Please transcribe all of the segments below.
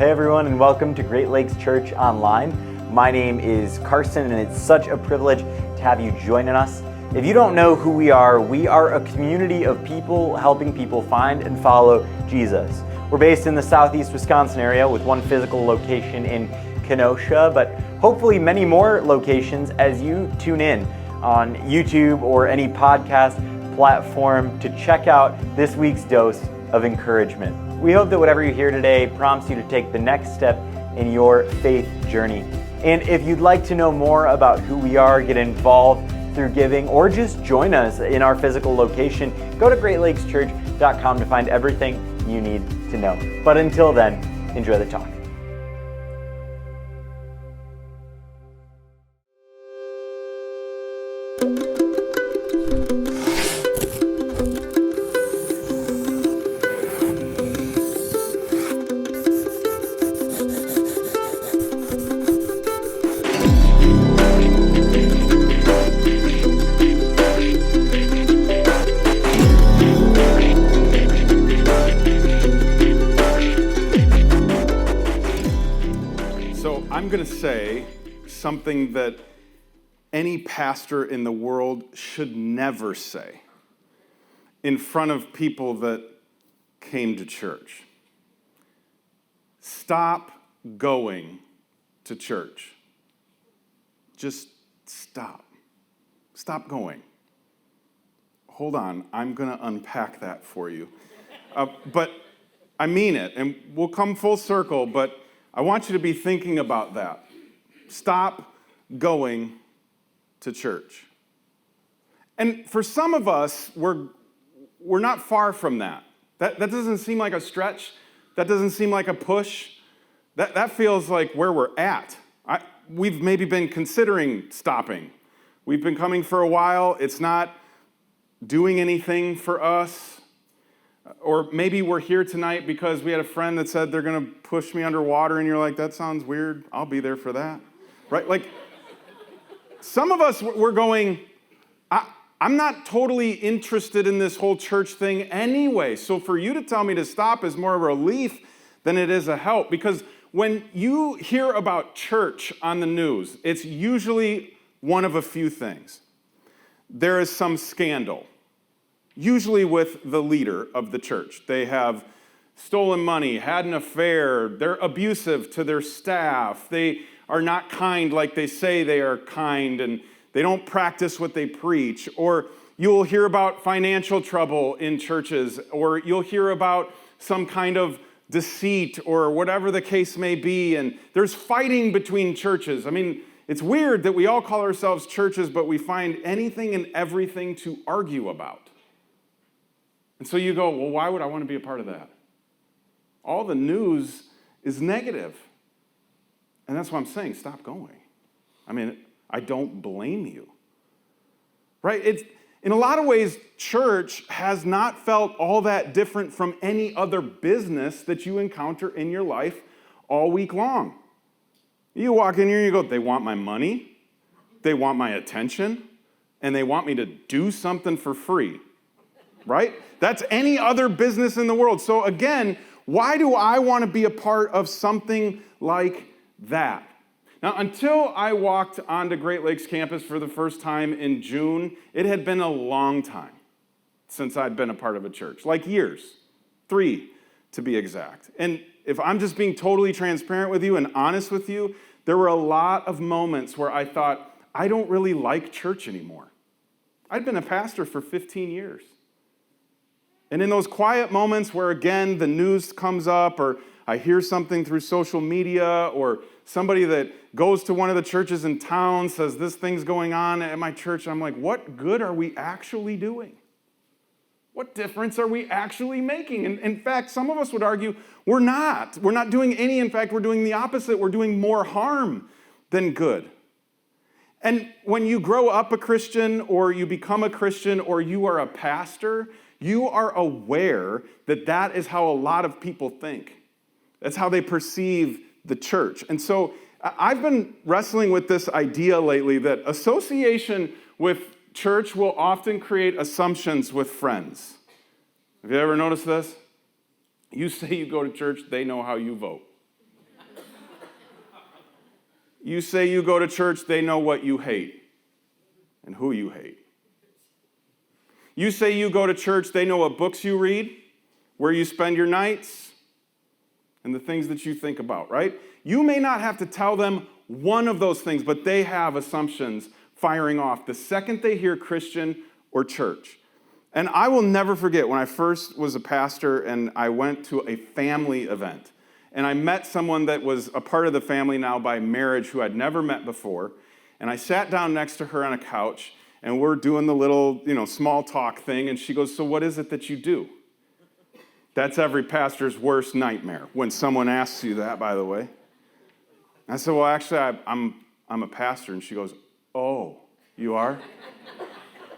Hey everyone, and welcome to Great Lakes Church Online. My name is Carson, and it's such a privilege to have you joining us. If you don't know who we are a community of people helping people find and follow Jesus. We're based in the southeast Wisconsin area with one physical location in Kenosha, but hopefully many more locations as you tune in on YouTube or any podcast platform to check out this week's dose of encouragement. We hope that whatever you hear today prompts you to take the next step in your faith journey. And if you'd like to know more about who we are, get involved through giving, or just join us in our physical location, go to greatlakechurch.com to find everything you need to know. But until then, enjoy the talk. I'm going to say something that any pastor in the world should never say in front of people that came to church. Stop going to church. Just stop. Stop going. Hold on, I'm going to unpack that for you. But I mean it, and we'll come full circle, but I want you to be thinking about that. Stop going to church. And for some of us, we're not far from that. That doesn't seem like a stretch. That doesn't seem like a push. That feels like where we're at. We've maybe been considering stopping. We've been coming for a while. It's not doing anything for us. Or maybe we're here tonight because we had a friend that said they're going to push me underwater, and you're like, that sounds weird. I'll be there for that. Right? Like, some of us, we're going, I'm not totally interested in this whole church thing anyway. So for you to tell me to stop is more of a relief than it is a help. Because when you hear about church on the news, it's usually one of a few things. There is some scandal. Usually with the leader of the church. They have stolen money, had an affair, they're abusive to their staff, they are not kind like they say they are kind, and they don't practice what they preach. Or you'll hear about financial trouble in churches, or you'll hear about some kind of deceit, or whatever the case may be, and there's fighting between churches. I mean, it's weird that we all call ourselves churches, but we find anything and everything to argue about. And so you go, well, why would I want to be a part of that? All the news is negative. And that's why I'm saying, stop going. I mean, I don't blame you. Right? In a lot of ways, church has not felt all that different from any other business that you encounter in your life all week long. You walk in here and you go, they want my money, they want my attention, and they want me to do something for free. Right? That's any other business in the world. So again, why do I want to be a part of something like that? Now, until I walked onto Great Lakes campus for the first time in June, it had been a long time since I'd been a part of a church, like years, 3 to be exact. And if I'm just being totally transparent with you and honest with you, there were a lot of moments where I thought, I don't really like church anymore. I'd been a pastor for 15 years. And in those quiet moments where, again, the news comes up, or I hear something through social media, or somebody that goes to one of the churches in town says this thing's going on at my church, I'm like, what good are we actually doing? What difference are we actually making? And in fact, some of us would argue we're not. We're not doing any. In fact, we're doing the opposite. We're doing more harm than good. And when you grow up a Christian, or you become a Christian, or you are a pastor, you are aware that that is how a lot of people think. That's how they perceive the church. And so I've been wrestling with this idea lately that association with church will often create assumptions with friends. Have you ever noticed this? You say you go to church, they know how you vote. You say you go to church, they know what you hate and who you hate. You say you go to church, they know what books you read, where you spend your nights, and the things that you think about, right? You may not have to tell them one of those things, but they have assumptions firing off the second they hear Christian or church. And I will never forget when I first was a pastor and I went to a family event. And I met someone that was a part of the family now by marriage who I'd never met before. And I sat down next to her on a couch, and we're doing the little, small talk thing. And she goes, "So what is it that you do?" That's every pastor's worst nightmare, when someone asks you that, by the way. I said, "Well, actually, I'm a pastor." And she goes, "Oh, you are?"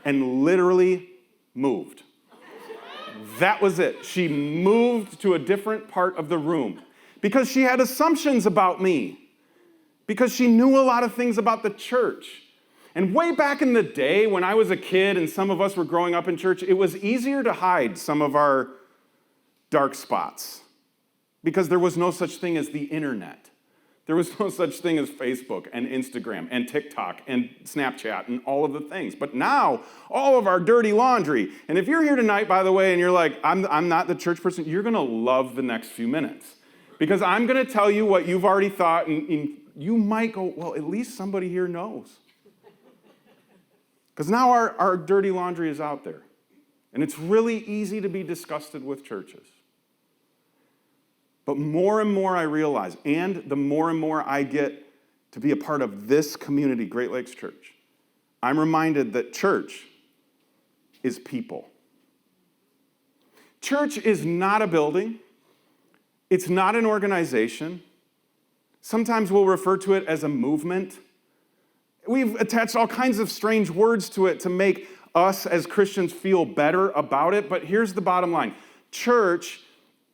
And literally moved. That was it. She moved to a different part of the room because she had assumptions about me, because she knew a lot of things about the church. And way back in the day when I was a kid and some of us were growing up in church, it was easier to hide some of our dark spots because there was no such thing as the internet. There was no such thing as Facebook and Instagram and TikTok and Snapchat and all of the things. But now, all of our dirty laundry. And if you're here tonight, by the way, and you're like, I'm not the church person, you're going to love the next few minutes. Because I'm going to tell you what you've already thought, and you might go, well, at least somebody here knows. Because now our dirty laundry is out there. And it's really easy to be disgusted with churches. But more and more I realize, and the more and more I get to be a part of this community, Great Lakes Church, I'm reminded that church is people. Church is not a building. It's not an organization. Sometimes we'll refer to it as a movement. We've attached all kinds of strange words to it to make us as Christians feel better about it. But here's the bottom line. Church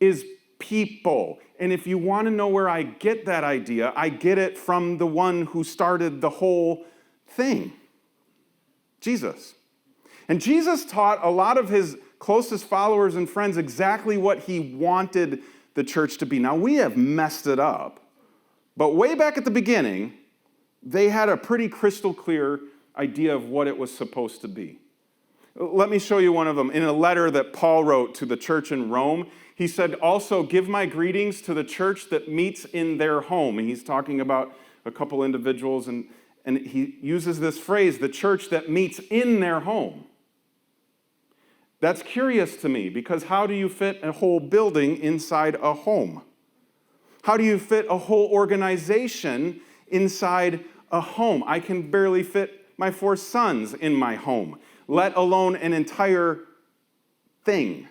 is people. And if you want to know where I get that idea, I get it from the one who started the whole thing, Jesus. And Jesus taught a lot of his closest followers and friends exactly what he wanted the church to be. Now, we have messed it up, but way back at the beginning, they had a pretty crystal clear idea of what it was supposed to be. Let me show you one of them. In a letter that Paul wrote to the church in Rome, he said, "Also give my greetings to the church that meets in their home." And he's talking about a couple individuals, and he uses this phrase, the church that meets in their home. That's curious to me, because how do you fit a whole building inside a home? How do you fit a whole organization inside a home? I can barely fit my 4 sons in my home, let alone an entire thing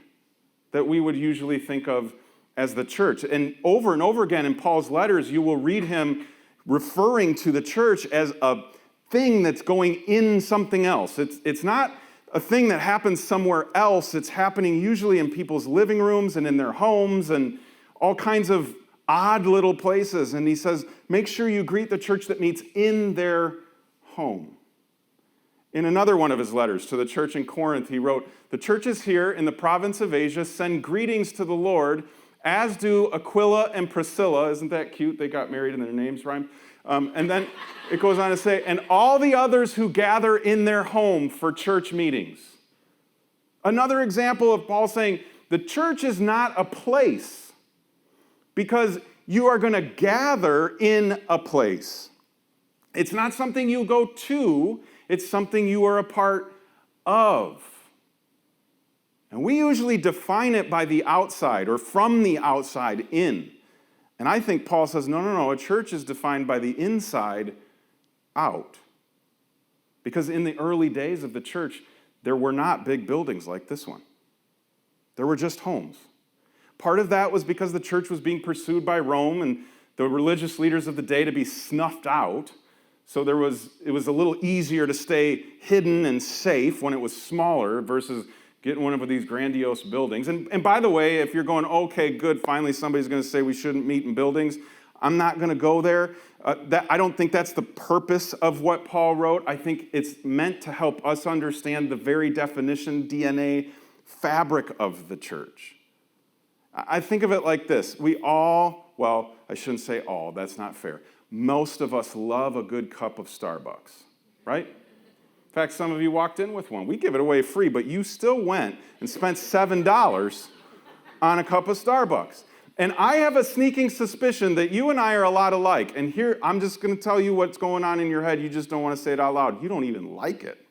that we would usually think of as the church. And over again in Paul's letters, you will read him referring to the church as a thing that's going in something else. It's not a thing that happens somewhere else. It's happening usually in people's living rooms and in their homes and all kinds of odd little places. And he says, make sure you greet the church that meets in their home. In another one of his letters to the church in Corinth, he wrote, "The churches here in the province of Asia send greetings to the Lord, as do Aquila and Priscilla." Isn't that cute? They got married and their names rhyme. And then it goes on to say, "and all the others who gather in their home for church meetings." Another example of Paul saying, the church is not a place because you are going to gather in a place. It's not something you go to. It's something you are a part of. And we usually define it by the outside or from the outside in. And I think Paul says, no, a church is defined by the inside out. Because in the early days of the church, there were not big buildings like this one. There were just homes. Part of that was because the church was being pursued by Rome and the religious leaders of the day to be snuffed out. So it was a little easier to stay hidden and safe when it was smaller versus getting one of these grandiose buildings. And by the way, if you're going, okay, good, finally somebody's going to say we shouldn't meet in buildings, I'm not going to go there. I don't think that's the purpose of what Paul wrote. I think it's meant to help us understand the very definition, DNA, fabric of the church. I think of it like this. We all, well, I shouldn't say all, that's not fair. most of us love a good cup of Starbucks, right? In fact, some of you walked in with one. We give it away free, but you still went and spent $7 on a cup of Starbucks. And I have a sneaking suspicion that you and I are a lot alike. And here, I'm just going to tell you what's going on in your head. You just don't want to say it out loud. You don't even like it.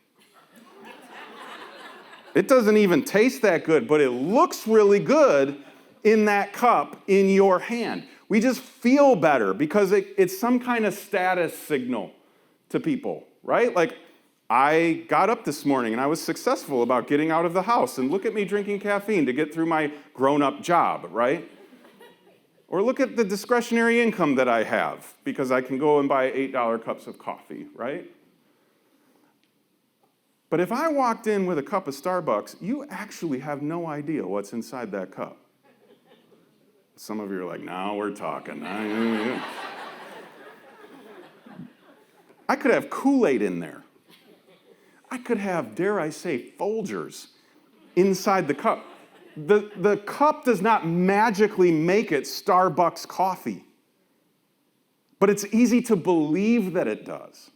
It doesn't even taste that good, but it looks really good in that cup in your hand. We just feel better because it's some kind of status signal to people, right? Like, I got up this morning and I was successful about getting out of the house, and look at me drinking caffeine to get through my grown-up job, right? Or look at the discretionary income that I have because I can go and buy $8 cups of coffee, right? But if I walked in with a cup of Starbucks, you actually have no idea what's inside that cup. Some of you are like, now we're talking. I could have Kool-Aid in there. I could have, dare I say, Folgers inside the cup. The cup does not magically make it Starbucks coffee, but it's easy to believe that it does.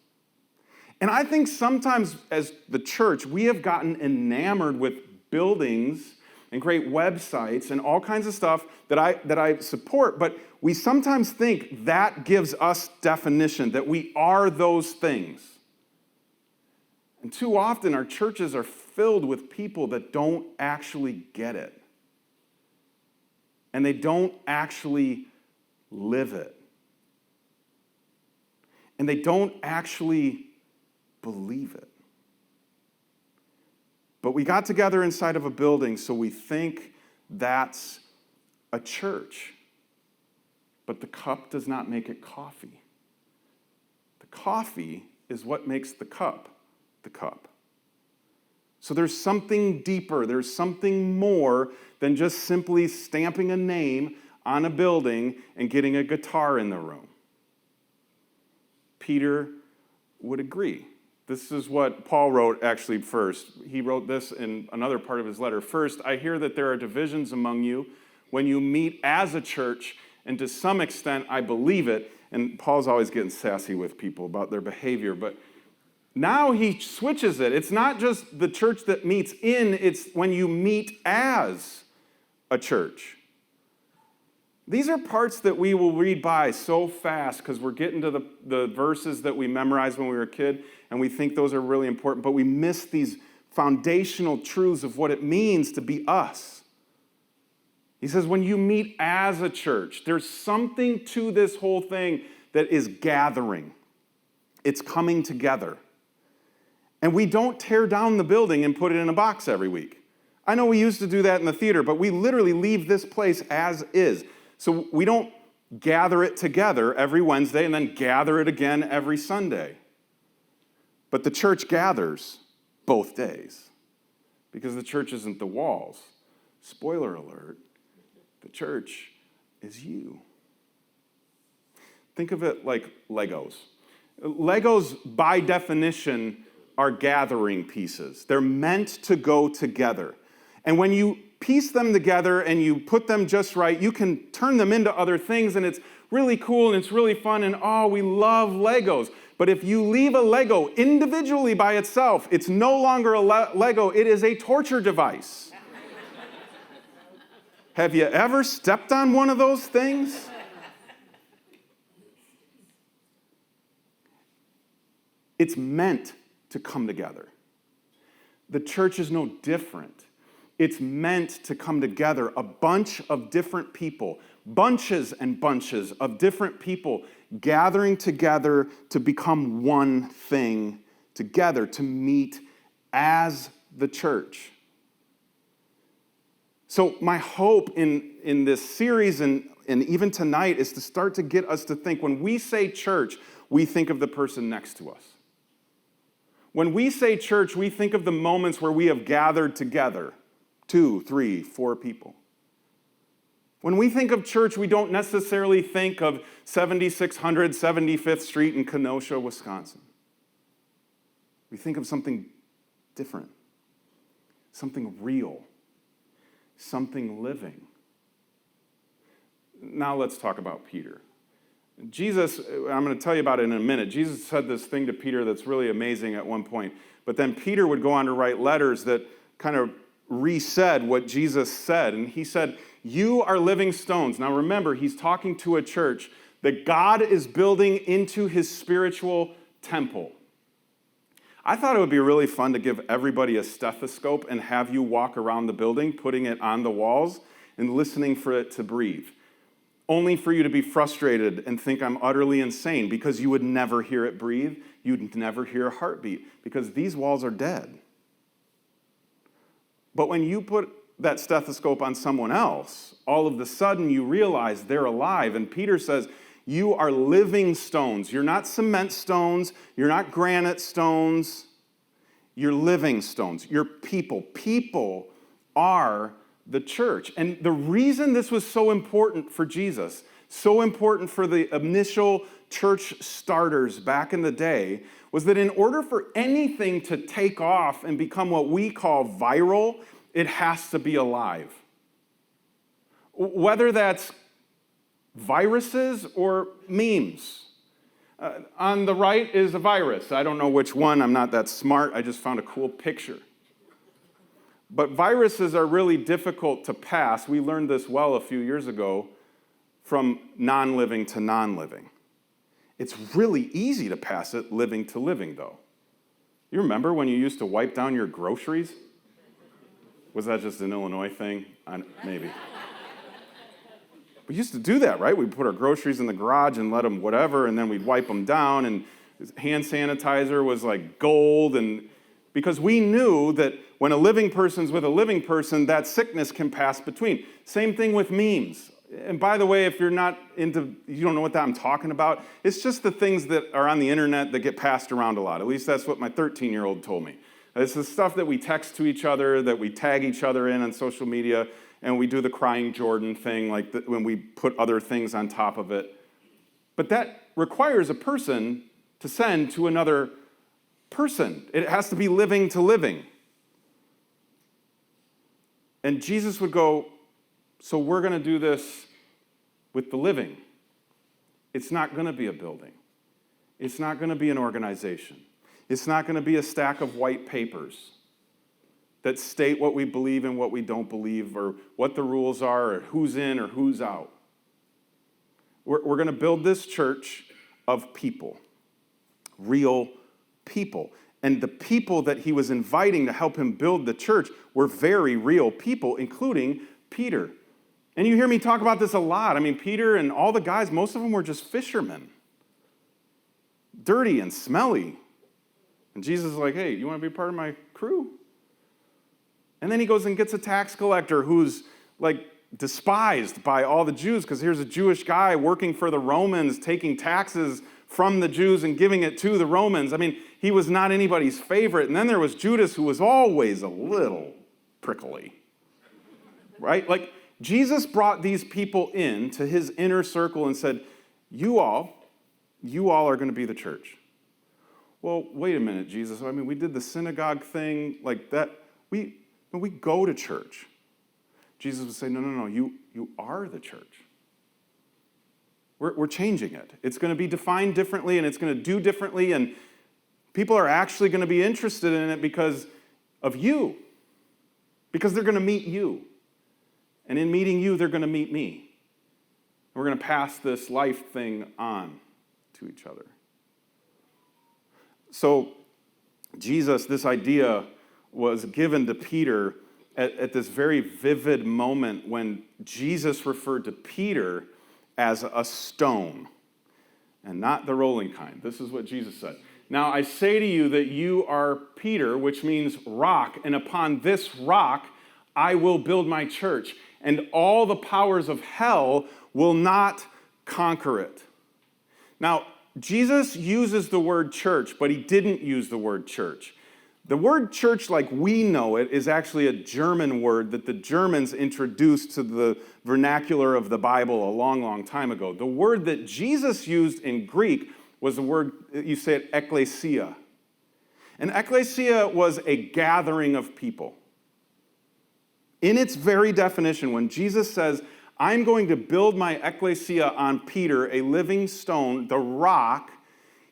And I think sometimes as the church, we have gotten enamored with buildings and great websites and all kinds of stuff that I support, but we sometimes think that gives us definition, that we are those things. And too often our churches are filled with people that don't actually get it. And they don't actually live it. And they don't actually believe it. But we got together inside of a building, so we think that's a church. But the cup does not make it coffee. The coffee is what makes the cup the cup. So there's something deeper, there's something more than just simply stamping a name on a building and getting a guitar in the room. Peter would agree. This is what Paul wrote actually first. He wrote this in another part of his letter. First, I hear that there are divisions among you when you meet as a church, and to some extent I believe it. And Paul's always getting sassy with people about their behavior, but now he switches it. It's not just the church that meets in, it's when you meet as a church. These are parts that we will read by so fast because we're getting to the verses that we memorized when we were a kid, and we think those are really important, but we miss these foundational truths of what it means to be us. He says, when you meet as a church, there's something to this whole thing that is gathering. It's coming together. And we don't tear down the building and put it in a box every week. I know we used to do that in the theater, but we literally leave this place as is. So we don't gather it together every Wednesday and then gather it again every Sunday. But the church gathers both days because the church isn't the walls. Spoiler alert, the church is you. Think of it like Legos. Legos, by definition, are gathering pieces. They're meant to go together. And when you piece them together and you put them just right, you can turn them into other things, and it's really cool and it's really fun, and oh, we love Legos. But if you leave a Lego individually by itself, it's no longer a Lego, it is a torture device. Have you ever stepped on one of those things? It's meant to come together. The church is no different. It's meant to come together, a bunch of different people, bunches and bunches of different people gathering together to become one thing together, to meet as the church. So my hope in this series and even tonight is to start to get us to think, when we say church, we think of the person next to us. When we say church, we think of the moments where we have gathered together, 2, 3, 4 people. When we think of church, we don't necessarily think of 7600 75th Street in Kenosha, Wisconsin. We think of something different, something real, something living. Now let's talk about Peter. Jesus, I'm going to tell you about it in a minute. Jesus said this thing to Peter that's really amazing at one point. But then Peter would go on to write letters that kind of re-said what Jesus said. And he said, you are living stones. Now remember, he's talking to a church that God is building into his spiritual temple. I thought it would be really fun to give everybody a stethoscope and have you walk around the building, putting it on the walls and listening for it to breathe. Only for you to be frustrated and think I'm utterly insane because you would never hear it breathe. You'd never hear a heartbeat because these walls are dead. But when you put that stethoscope on someone else, all of a sudden you realize they're alive. And Peter says, you are living stones. You're not cement stones. You're not granite stones. You're living stones. You're people. People are the church. And the reason this was so important for Jesus, so important for the initial church starters back in the day, was that in order for anything to take off and become what we call viral, it has to be alive. Whether that's viruses or memes. On the right is a virus. I don't know which one. I'm not that smart. I just found a cool picture. But viruses are really difficult to pass. We learned this well a few years ago from non-living to non-living. It's really easy to pass it living to living, though. You remember when you used to wipe down your groceries? Was that just an Illinois thing? Maybe. We used to do that, right? We'd put our groceries in the garage and let them whatever, and then we'd wipe them down, and hand sanitizer was like gold, and because we knew that when a living person's with a living person, that sickness can pass between. Same thing with memes. And by the way, if you're not into, you don't know what I'm talking about, it's just the things that are on the internet that get passed around a lot. At least that's what my 13-year-old told me. It's the stuff that we text to each other, that we tag each other in on social media, and we do the crying Jordan thing, like when we put other things on top of it. But that requires a person to send to another person. It has to be living to living. And Jesus would go, so we're going to do this with the living. It's not going to be a building. It's not going to be an organization. It's not going to be a stack of white papers that state what we believe and what we don't believe, or what the rules are, or who's in or who's out. We're going to build this church of people, real people. And the people that he was inviting to help him build the church were very real people, including Peter. And you hear me talk about this a lot. I mean, Peter and all the guys, most of them were just fishermen. Dirty and smelly. And Jesus is like, hey, you want to be part of my crew? And then he goes and gets a tax collector who's like despised by all the Jews, because here's a Jewish guy working for the Romans, taking taxes from the Jews and giving it to the Romans. I mean, he was not anybody's favorite. And then there was Judas, who was always a little prickly, right? Like, Jesus brought these people in to his inner circle and said, you all are going to be the church. Well, wait a minute, Jesus. I mean, we did the synagogue thing like that. We go to church. Jesus would say, no, you are the church. We're changing it. It's going to be defined differently, and it's going to do differently, and people are actually going to be interested in it because of you, because they're going to meet you. And in meeting you, they're going to meet me. We're going to pass this life thing on to each other. So Jesus, this idea was given to Peter at this very vivid moment when Jesus referred to Peter as a stone, and not the rolling kind. This is what Jesus said. Now I say to you that you are Peter, which means rock, and upon this rock I will build my church, and all the powers of hell will not conquer it. Now, Jesus uses the word church, but he didn't use the word church. The word church, like we know it, is actually a German word that the Germans introduced to the vernacular of the Bible a long, long time ago. The word that Jesus used in Greek was the word, you say it, ekklesia. And ekklesia was a gathering of people. In its very definition, when Jesus says, I'm going to build my ecclesia on Peter, a living stone, the rock.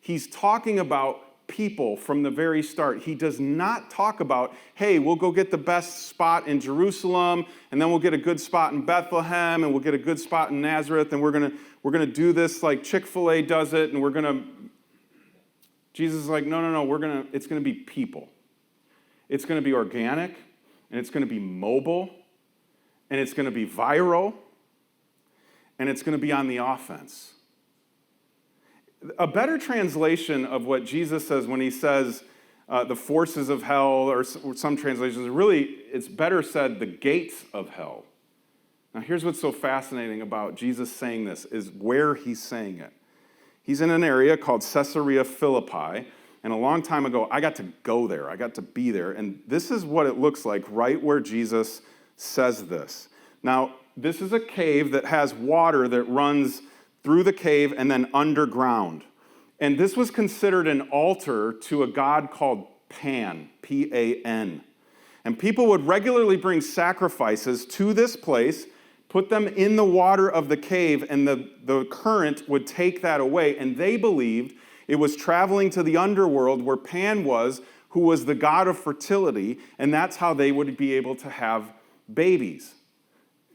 He's talking about people from the very start. He does not talk about, hey, we'll go get the best spot in Jerusalem, and then we'll get a good spot in Bethlehem, and we'll get a good spot in Nazareth, and we're gonna do this like Chick-fil-A does it, and Jesus is like, no, it's gonna be people. It's gonna be organic, and it's gonna be mobile, and it's gonna be viral, and it's gonna be on the offense. A better translation of what Jesus says when he says the forces of hell, or some translations, really, it's better said the gates of hell. Now, here's what's so fascinating about Jesus saying this, is where he's saying it. He's in an area called Caesarea Philippi, and a long time ago, I got to go there. I got to be there, and this is what it looks like right where Jesus says this. Now, this is a cave that has water that runs through the cave and then underground. And this was considered an altar to a god called Pan, P-A-N. And people would regularly bring sacrifices to this place, put them in the water of the cave, and the current would take that away. And they believed it was traveling to the underworld where Pan was, who was the god of fertility, and that's how they would be able to have babies.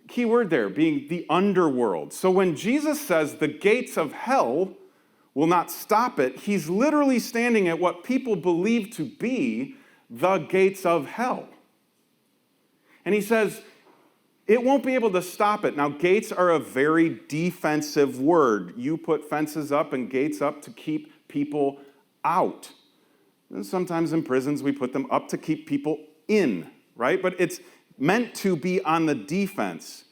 Key word there, being the underworld. So when Jesus says the gates of hell will not stop it, he's literally standing at what people believe to be the gates of hell. And he says, it won't be able to stop it. Now, gates are a very defensive word. You put fences up and gates up to keep people out. And sometimes in prisons we put them up to keep people in, right? But it's meant to be on the defense.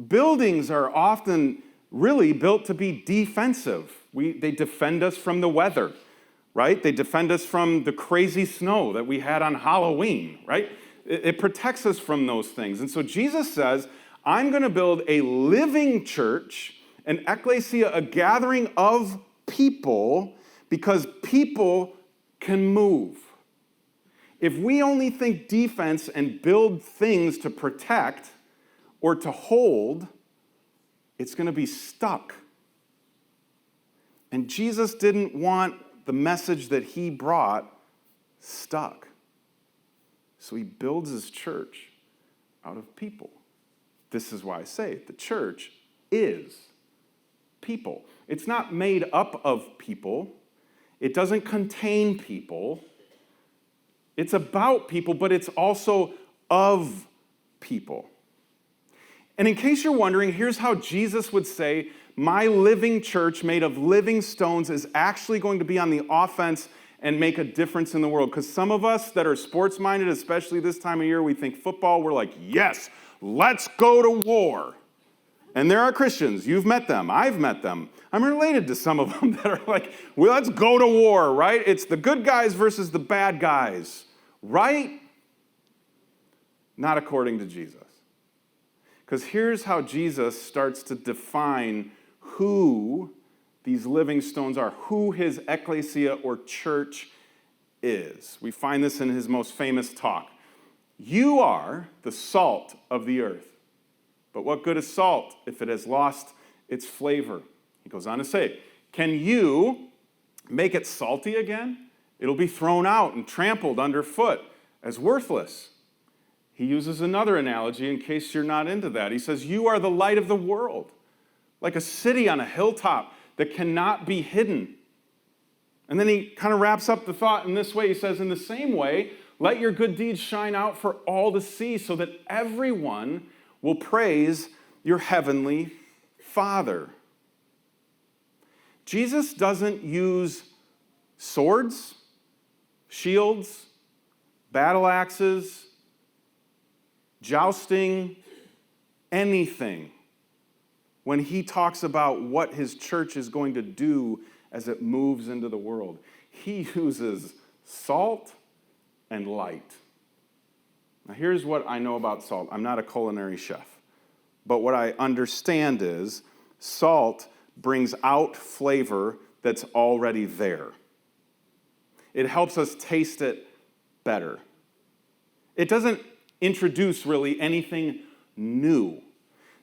Buildings are often really built to be defensive. They defend us from the weather, right? They defend us from the crazy snow that we had on Halloween, right? It protects us from those things. And so Jesus says, I'm going to build a living church, an ecclesia, a gathering of people, because people can move. If we only think defense and build things to protect or to hold, it's going to be stuck. And Jesus didn't want the message that he brought stuck. So he builds his church out of people. This is why I say the church is people. It's not made up of people. It doesn't contain people. It's about people, but it's also of people. And in case you're wondering, here's how Jesus would say, my living church made of living stones is actually going to be on the offense and make a difference in the world. Because some of us that are sports-minded, especially this time of year, we think football, we're like, yes, let's go to war. And there are Christians, you've met them, I've met them. I'm related to some of them that are like, well, let's go to war, right? It's the good guys versus the bad guys, right? Not according to Jesus. Because here's how Jesus starts to define who these living stones are, who his ecclesia or church is. We find this in his most famous talk. You are the salt of the earth. But what good is salt if it has lost its flavor? He goes on to say, can you make it salty again? It'll be thrown out and trampled underfoot as worthless. He uses another analogy in case you're not into that. He says, you are the light of the world, like a city on a hilltop that cannot be hidden. And then he kind of wraps up the thought in this way. He says, in the same way, let your good deeds shine out for all to see so that everyone will praise your heavenly Father. Jesus doesn't use swords, shields, battle axes, jousting, anything when he talks about what his church is going to do as it moves into the world. He uses salt and light. Now, here's what I know about salt. I'm not a culinary chef, but what I understand is salt brings out flavor that's already there. It helps us taste it better. It doesn't introduce really anything new.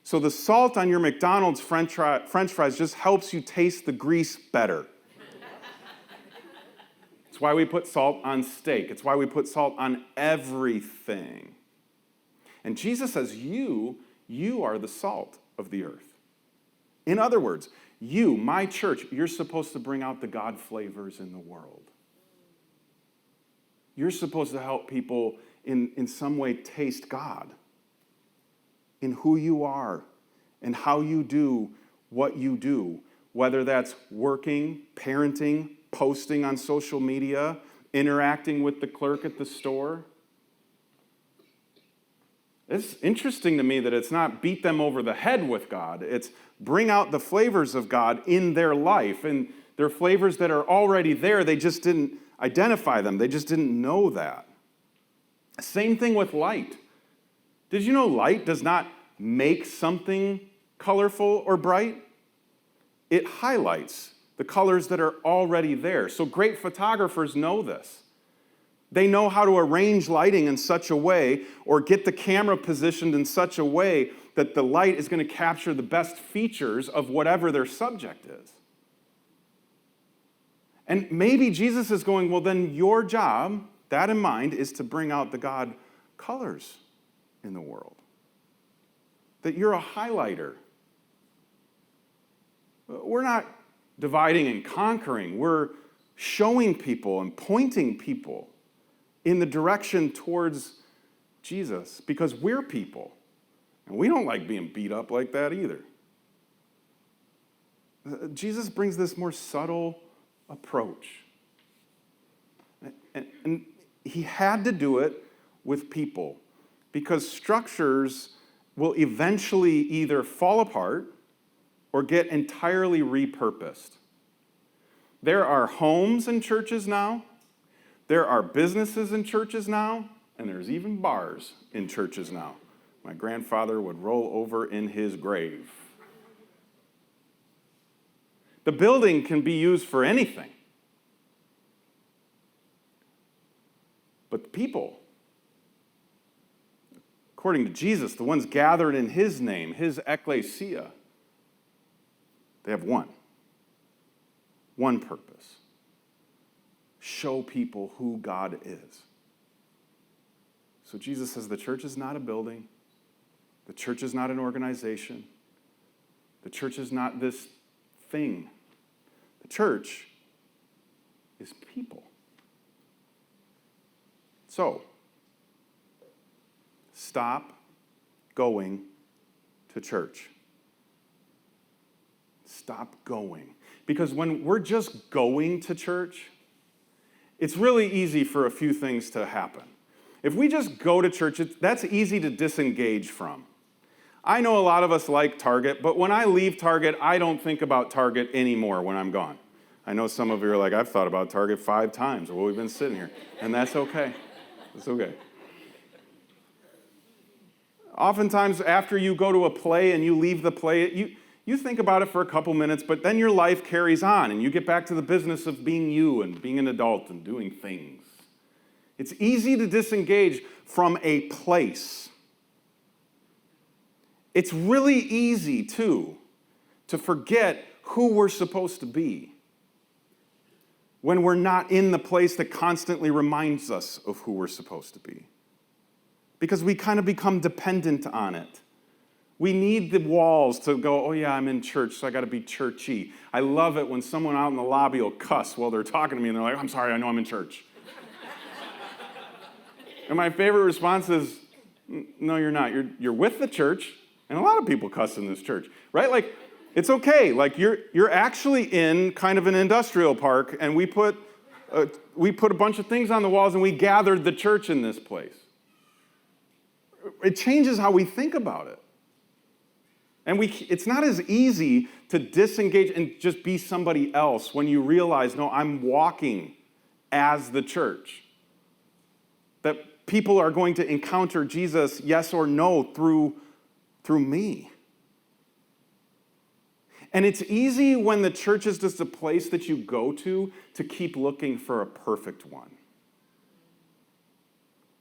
So the salt on your McDonald's French fries just helps you taste the grease better. It's why we put salt on steak. It's why we put salt on everything. And Jesus says, you are the salt of the earth. In other words, you, my church, you're supposed to bring out the God flavors in the world. You're supposed to help people in some way taste God in who you are and how you do what you do, whether that's working, parenting, posting on social media, interacting with the clerk at the store. It's interesting to me that it's not beat them over the head with God. It's bring out the flavors of God in their life. And they're flavors that are already there. They just didn't identify them. They just didn't know that. Same thing with light. Did you know light does not make something colorful or bright? It highlights the colors that are already there. So great photographers know this. They know how to arrange lighting in such a way or get the camera positioned in such a way that the light is going to capture the best features of whatever their subject is. And maybe Jesus is going, well, then your job, that in mind, is to bring out the God colors in the world. That you're a highlighter. We're not dividing and conquering. We're showing people and pointing people in the direction towards Jesus because we're people. And we don't like being beat up like that either. Jesus brings this more subtle approach. And he had to do it with people because structures will eventually either fall apart or get entirely repurposed. There are homes in churches now, there are businesses in churches now, and there's even bars in churches now. My grandfather would roll over in his grave. The building can be used for anything. But the people, according to Jesus, the ones gathered in his name, his ecclesia, they have one purpose. Show people who God is. So Jesus says the church is not a building. The church is not an organization. The church is not this thing. The church is people. So, stop going to church. Stop going. Because when we're just going to church, it's really easy for a few things to happen. If we just go to church, that's easy to disengage from. I know a lot of us like Target, but when I leave Target, I don't think about Target anymore when I'm gone. I know some of you are like, I've thought about Target 5 times while we've been sitting here, and that's okay. It's okay. Oftentimes, after you go to a play and you leave the play, you think about it for a couple minutes, but then your life carries on, and you get back to the business of being you and being an adult and doing things. It's easy to disengage from a place. It's really easy, too, to forget who we're supposed to be when we're not in the place that constantly reminds us of who we're supposed to be. Because we kind of become dependent on it. We need the walls to go, oh yeah, I'm in church, so I got to be churchy. I love it when someone out in the lobby will cuss while they're talking to me, and they're like, I'm sorry, I know I'm in church. And my favorite response is, no, you're not. You're with the church, and a lot of people cuss in this church, right? Like, it's okay. Like, you're actually in kind of an industrial park, and we put a bunch of things on the walls, and we gathered the church in this place. It changes how we think about it. And it's not as easy to disengage and just be somebody else when you realize, no, I'm walking as the church. That people are going to encounter Jesus, yes or no, through me. And it's easy when the church is just a place that you go to keep looking for a perfect one.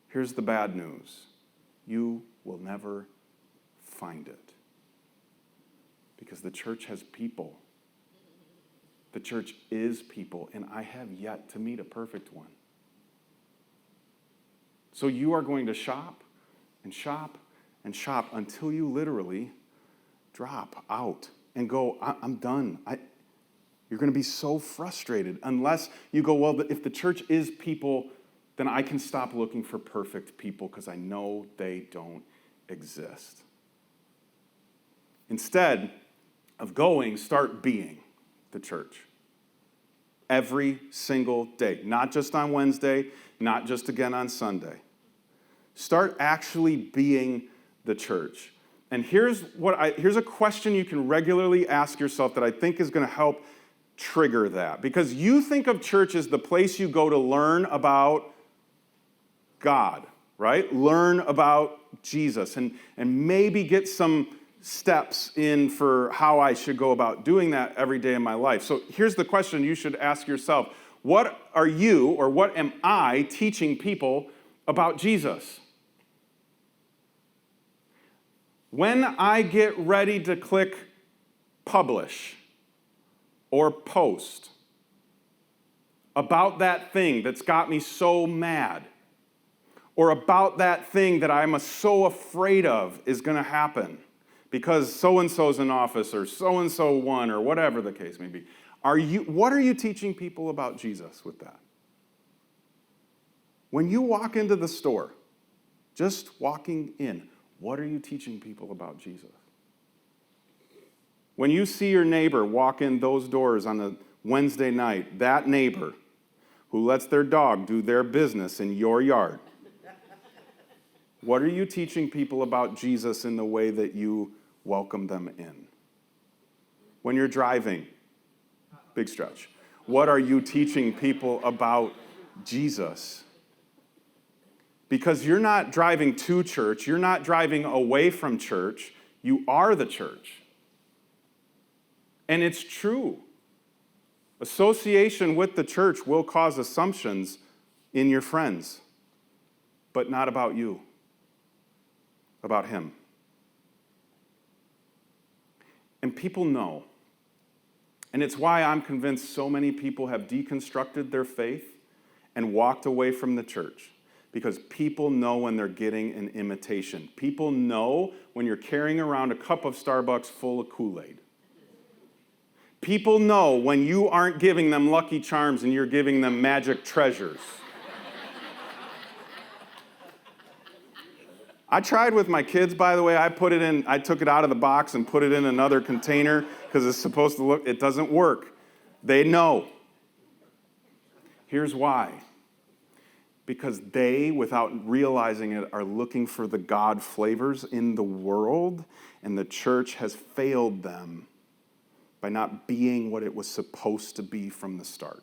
Here's the bad news. You will never find it. Because the church has people. The church is people, and I have yet to meet a perfect one. So you are going to shop and shop and shop until you literally drop out and go, I'm done. You're going to be so frustrated unless you go, well, if the church is people, then I can stop looking for perfect people because I know they don't exist. Instead of going, start being the church. Every single day, not just on Wednesday, not just again on Sunday. Start actually being the church. And here's a question you can regularly ask yourself that I think is going to help trigger that. Because you think of church as the place you go to learn about God, right? Learn about Jesus and maybe get some steps in for how I should go about doing that every day in my life. So here's the question you should ask yourself. What are you, or what am I teaching people about Jesus? When I get ready to click publish or post about that thing that's got me so mad, or about that thing that I'm so afraid of is going to happen because so-and-so's in office or so-and-so won or whatever the case may be, what are you teaching people about Jesus with that? When you walk into the store, just walking in, what are you teaching people about Jesus? When you see your neighbor walk in those doors on a Wednesday night, that neighbor who lets their dog do their business in your yard, what are you teaching people about Jesus in the way that you welcome them in? When you're driving, big stretch, what are you teaching people about Jesus? Because you're not driving to church, you're not driving away from church, you are the church. And it's true. Association with the church will cause assumptions in your friends, but not about you, about him. And people know. And it's why I'm convinced so many people have deconstructed their faith and walked away from the church. Because people know when they're getting an imitation. People know when you're carrying around a cup of Starbucks full of Kool-Aid. People know when you aren't giving them Lucky Charms and you're giving them magic treasures. I tried with my kids, by the way. I took it out of the box and put it in another container because it's supposed to look, it doesn't work. They know. Here's why. Because they, without realizing it, are looking for the God flavors in the world, and the church has failed them by not being what it was supposed to be from the start.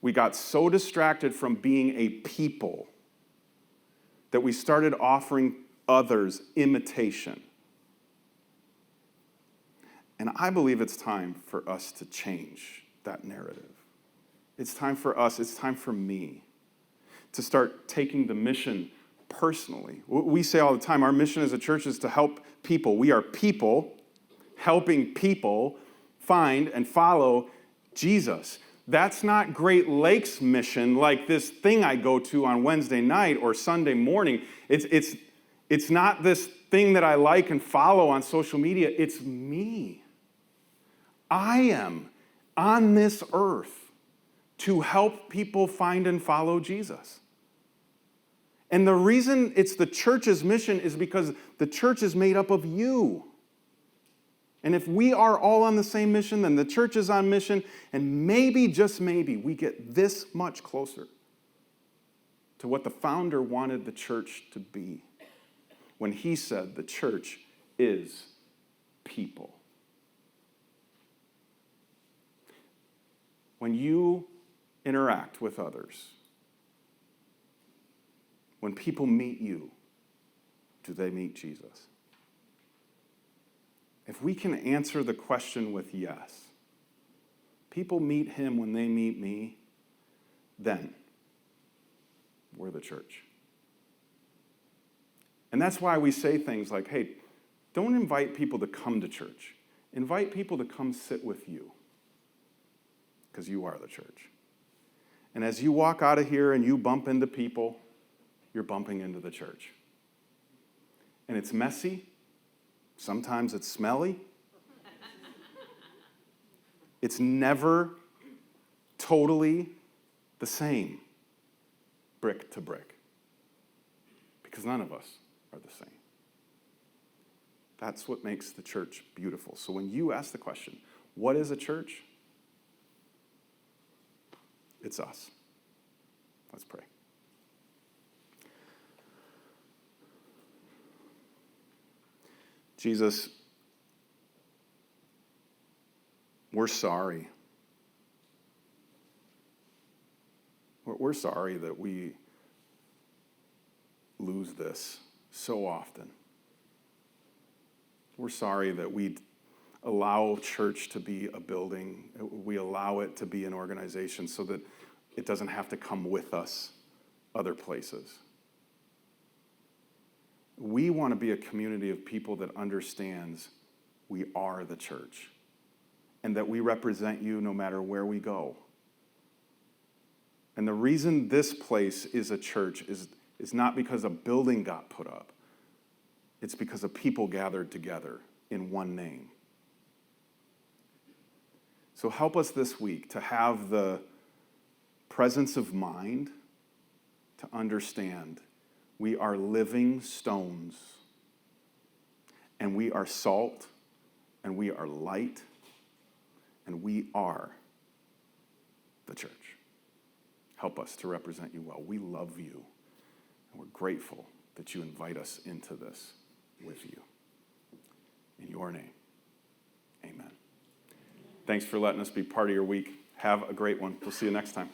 We got so distracted from being a people that we started offering others imitation. And I believe it's time for us to change that narrative. It's time for us, it's time for me to start taking the mission personally. We say all the time, our mission as a church is to help people. We are people helping people find and follow Jesus. That's not Great Lakes mission like this thing I go to on Wednesday night or Sunday morning. It's not this thing that I like and follow on social media. It's me. I am on this earth to help people find and follow Jesus. And the reason it's the church's mission is because the church is made up of you. And if we are all on the same mission, then the church is on mission, and maybe, just maybe, we get this much closer to what the founder wanted the church to be when he said the church is people. When you interact with others, when people meet you, do they meet Jesus? If we can answer the question with yes, people meet him when they meet me, then we're the church. And that's why we say things like, hey, Don't invite people to come to church. Invite people to come sit with you, because you are the church. And as you walk out of here and you bump into people, you're bumping into the church. And it's messy. Sometimes it's smelly. It's never totally the same, brick to brick, because none of us are the same. That's what makes the church beautiful. So when you ask the question, what is a church? It's us. Let's pray. Jesus, we're sorry. We're sorry that we lose this so often. We're sorry that we allow church to be a building. We allow it to be an organization so that it doesn't have to come with us other places. We want to be a community of people that understands we are the church and that we represent you no matter where we go. And the reason this place is a church is not because a building got put up. It's because of people gathered together in one name. So help us this week to have the presence of mind to understand we are living stones, and we are salt, and we are light, and we are the church. Help us to represent you well. We love you, and we're grateful that you invite us into this with you. In your name, amen. Thanks for letting us be part of your week. Have a great one. We'll see you next time.